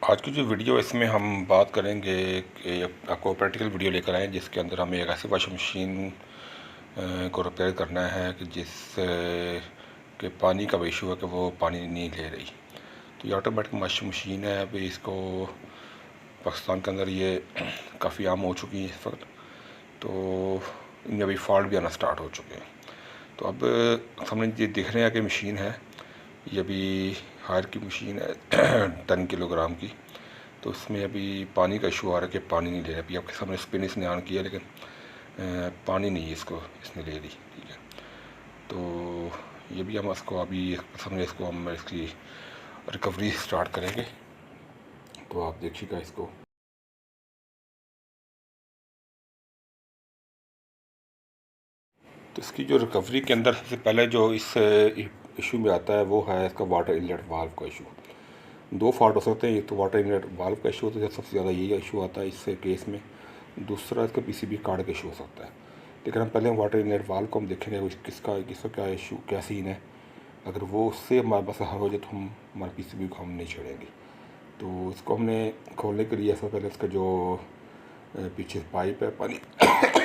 आज की जो वीडियो इसमें हम बात करेंगे कि आपको प्रैक्टिकल वीडियो लेकर आए जिसके अंदर हमें एक ऐसी वॉशिंग मशीन को रिपेयर करना है कि जिससे कि पानी का इशू है कि वो पानी नहीं ले रही। तो ये ऑटोमेटिक वॉशिंग मशीन है। अभी इसको पाकिस्तान के अंदर ये काफ़ी आम हो चुकी है इस वक्त। तो इनमें अभी फॉल्ट भी आना स्टार्ट हो चुके हैं। तो अब सामने ये दिख रहे हैं कि मशीन है, ये अभी हायर की मशीन है 10 किलोग्राम की। तो इसमें अभी पानी का इशू आ रहा है कि पानी नहीं ले रहा। अभी आपके सामने स्पिन इसने ऑन किया लेकिन पानी नहीं है इसको इसने ले ली। ठीक है, तो ये भी हम इसको अभी सामने इसको हम इसकी रिकवरी स्टार्ट करेंगे। तो आप देखिएगा इसको। तो इसकी जो रिकवरी के अंदर सबसे पहले जो इस इशू में आता है वो है इसका वाटर इनलेट वाल्व का इशू। दो फॉल्ट हो सकते हैं, एक तो वाटर इनलेट वाल्व का इशू होता है, सबसे ज़्यादा यही इशू आता है इस केस में। दूसरा इसका पीसीबी कार्ड का इशू हो सकता है। लेकिन हम पहले वाटर इनलेट वाल्व को हम देखेंगे किसका किसका क्या इशू क्या सीन है। अगर वो उससे हमारे पास हल हो जाए तो हम हमारे पीसीबी को हम नहीं छेड़ेंगे। तो इसको हमने खोलने के लिए सबसे पहले इसका जो पीछे पाइप है पानी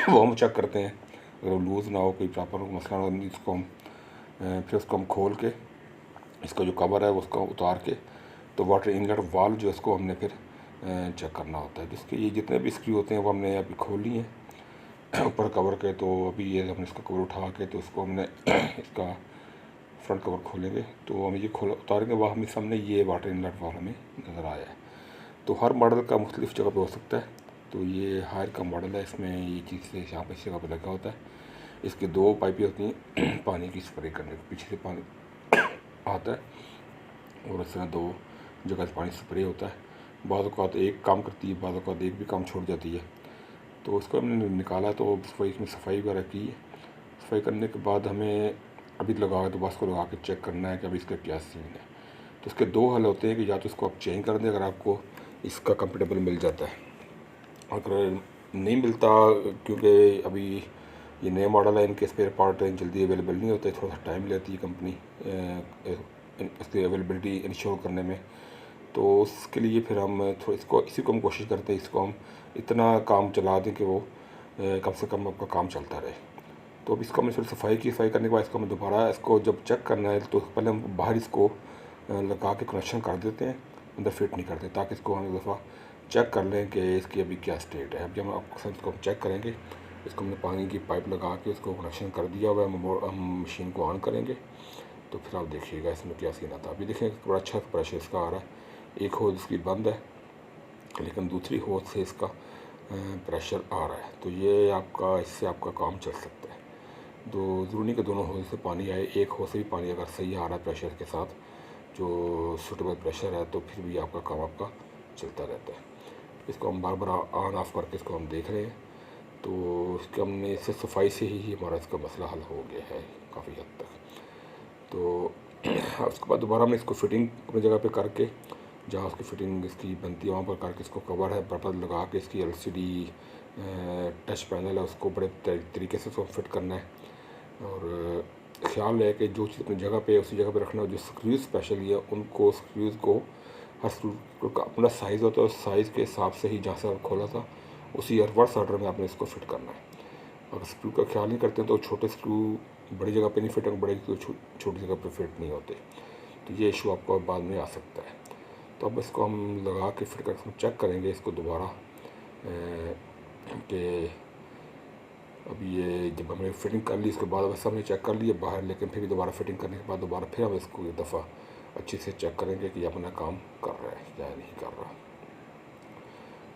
वो हम चेक करते हैं। अगर वो लूज़ ना हो, कोई प्रॉपर मसला ना हो, इसको हम फिर उसको हम खोल के इसका जो कवर है उसको उतार के तो वाटर इनलेट वाल्व जो इसको हमने फिर चेक करना होता है। जिसके ये जितने भी स्क्रू होते हैं वो हमने अभी खोल लिए हैं ऊपर कवर के। तो अभी ये हमने इसका कवर उठा के तो उसको हमने इसका फ्रंट कवर खोलेंगे तो हम ये खोल उतारेंगे, वह हमें सामने ये वाटर इनलेट वाल्व हमें नज़र आया है। तो हर मॉडल का मुख्तलिफ जगह पे हो सकता है। तो ये हायर का मॉडल है, इसमें ये चीज़ से यहाँ पर इस जगह पर लगा होता है। इसकी दो पाइपें होती हैं पानी की स्प्रे करने की, पीछे से पानी आता है और इस तरह दो जगह से पानी स्प्रे होता है। बाद औक़ात एक काम करती है, बाद औक़ात एक भी काम छोड़ जाती है। तो इसको हमने निकाला तो सफाई इसमें सफाई वगैरह की है। सफाई करने के बाद हमें अभी लगा तो बस को लगा के चेक करना है कि अभी इसका क्या सीन है। तो इसके दो हल होते हैं कि या तो इसको आप चेंज कर दें अगर आपको इसका कंफर्टेबल मिल जाता है। अगर नहीं मिलता, क्योंकि अभी ये नए मॉडल है, इनके स्पेयर पार्ट जल्दी अवेलेबल नहीं होते, थोड़ा सा टाइम लेती है कंपनी इसकी अवेलेबिलिटी इंश्योर करने में। तो उसके लिए फिर हम थोड़ा इसको इसी को हम कोशिश करते हैं, इसको हम इतना काम चला दें कि वो कम से कम आपका काम चलता रहे। तो अब इसको हमने थोड़ी सफाई करने के बाद इसको हमें दोबारा इसको जब चेक करना है तो पहले हम बाहर इसको लगा के कनेक्शन कर देते हैं, अंदर फिट नहीं करते, ताकि इसको हम एक दफ़ा चेक कर लें कि इसकी अभी क्या स्टेट है। अभी हम आपको इसको चेक करेंगे। इसको हमने पानी की पाइप लगा के उसको कनेक्शन कर दिया हुआ है। हम मशीन को ऑन करेंगे तो फिर आप देखिएगा इसमें क्या सीन आता है। अभी देखें बड़ा अच्छा प्रेशर इसका आ रहा है। एक होज इसकी बंद है लेकिन दूसरी होज से इसका प्रेशर आ रहा है। तो ये आपका इससे आपका काम चल सकता है। तो ज़रूरी नहीं कि दोनों होज से पानी आए, एक होज से भी पानी अगर सही आ रहा है प्रेशर के साथ जो सूटेबल प्रेशर है तो फिर भी आपका काम आपका चलता रहता है। इसको हम बार बार ऑन ऑफ करके इसको हम देख रहे हैं। तो इसके हमने इससे सफाई से ही हमारा इसका मसला हल हो गया है काफ़ी हद तक। तो उसके बाद दोबारा हमने इसको फिटिंग अपनी जगह पे करके जहाँ उसकी फिटिंग इसकी बनती है वहाँ पर करके इसको कवर है बराबर लगा के इसकी एलसीडी टच पैनल है उसको बड़े तरीके से उसको फिट करना है। और ख्याल है कि जो चीज़ अपनी जगह पे उसी जगह पे रखना है। जो स्क्रूज स्पेशली है उनको स्क्रूज को हर स्क्रू का अपना साइज़ होता है, उस साइज़ के हिसाब से ही जहाँ से आप खोला था उसी रिवर्स ऑर्डर में आपने इसको फिट करना है। अगर स्क्रू का ख्याल नहीं करते तो छोटे स्क्रू बड़ी जगह पे नहीं फिट होंगे, बड़े स्क्रू छोटी जगह पे फिट नहीं होते। तो ये इशू आपको बाद में आ सकता है। तो अब इसको हम लगा के फिट करके चेक करेंगे इसको दोबारा कि अभी ये जब हमने फिटिंग कर ली इसके बाद वैसे हमने चेक कर लिया बाहर, लेकिन फिर दोबारा फिटिंग करने के बाद दोबारा फिर हम इसको एक दफ़ा अच्छे से चेक करेंगे कि अपना काम कर रहा है या नहीं कर रहा।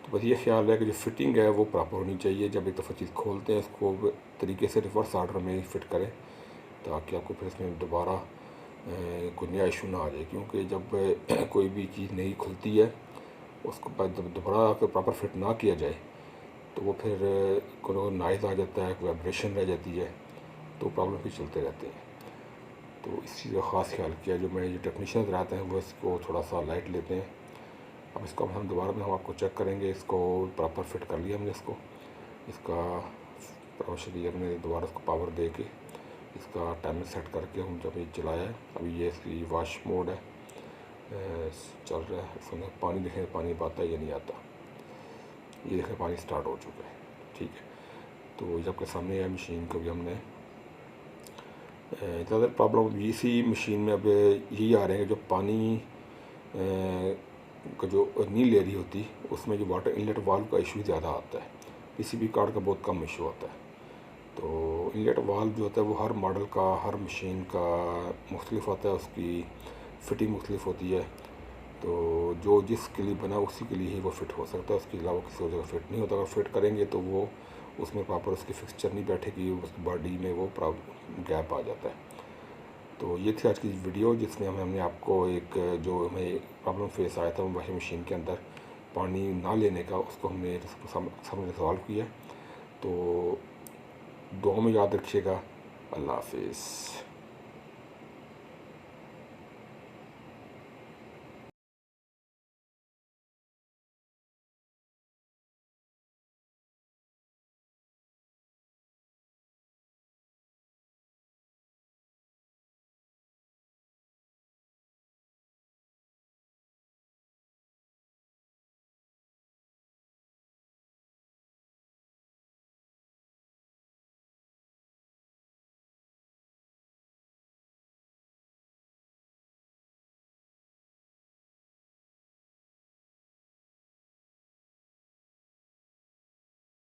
तो बस ये ख्याल है कि जो फिटिंग है वो प्रॉपर होनी चाहिए। जब एक दफ़ा चीज़ खोलते हैं इसको तरीके से रिवर्स ऑर्डर में फिट करें ताकि आपको फिर इसमें दोबारा कोई नया इशू ना आ जाए। क्योंकि जब कोई भी चीज़ नई खुलती है उसको बाद जब दोबारा अगर प्रॉपर फिट ना किया जाए तो वो फिर कोई नॉइज़ आ जाता है, कोई वाइब्रेशन रह जाती है, तो प्रॉब्लम भी चलते रहते हैं। तो इस चीज़ का ख़ास ख्याल किया। जो मेरे जो टेक्नीशियन रहते हैं वो इसको थोड़ा सा लाइट लेते हैं। अब इसको हम दोबारा में हम आपको चेक करेंगे। इसको प्रॉपर फिट कर लिया हमने इसका प्रोशली हमने दोबारा इसको पावर दे के इसका टाइमर सेट करके हम जब ये चलाया है। अभी ये इसकी वॉश मोड है चल रहा है। इसमें पानी देखें, पानी अब आता है या नहीं आता। ये देखें पानी स्टार्ट हो चुका है। ठीक है, तो ये आपके सामने है मशीन को भी हमने ज़्यादा प्रॉब्लम इसी मशीन में अब यही आ रहे हैं कि जो पानी का जो नहीं ले रही होती उसमें जो वाटर इनलेट वाल्व का इशू ज़्यादा आता है। पीसीबी कार्ड का बहुत कम इशू आता है। तो इनलेट वाल्व जो होता है वो हर मॉडल का, हर मशीन का मुख्तलिफ होता है, उसकी फ़िटिंग मुख्तलिफ होती है। तो जो जिसके लिए बना उसी के लिए ही वो फ़िट हो सकता है, उसके अलावा किसी और जगह फ़िट नहीं होता। अगर फ़िट करेंगे तो वो उसमें प्रॉपर उसकी फिक्सचर नहीं बैठेगी, उस बॉडी में वो गैप आ जाता है। तो ये थी आज की वीडियो जिसमें हमने आपको एक जो हमें प्रॉब्लम फेस आया था वॉशिंग मशीन के अंदर पानी ना लेने का, उसको हमने सॉल्व किया। तो दुआ में याद रखिएगा। अल्लाह हाफिज़।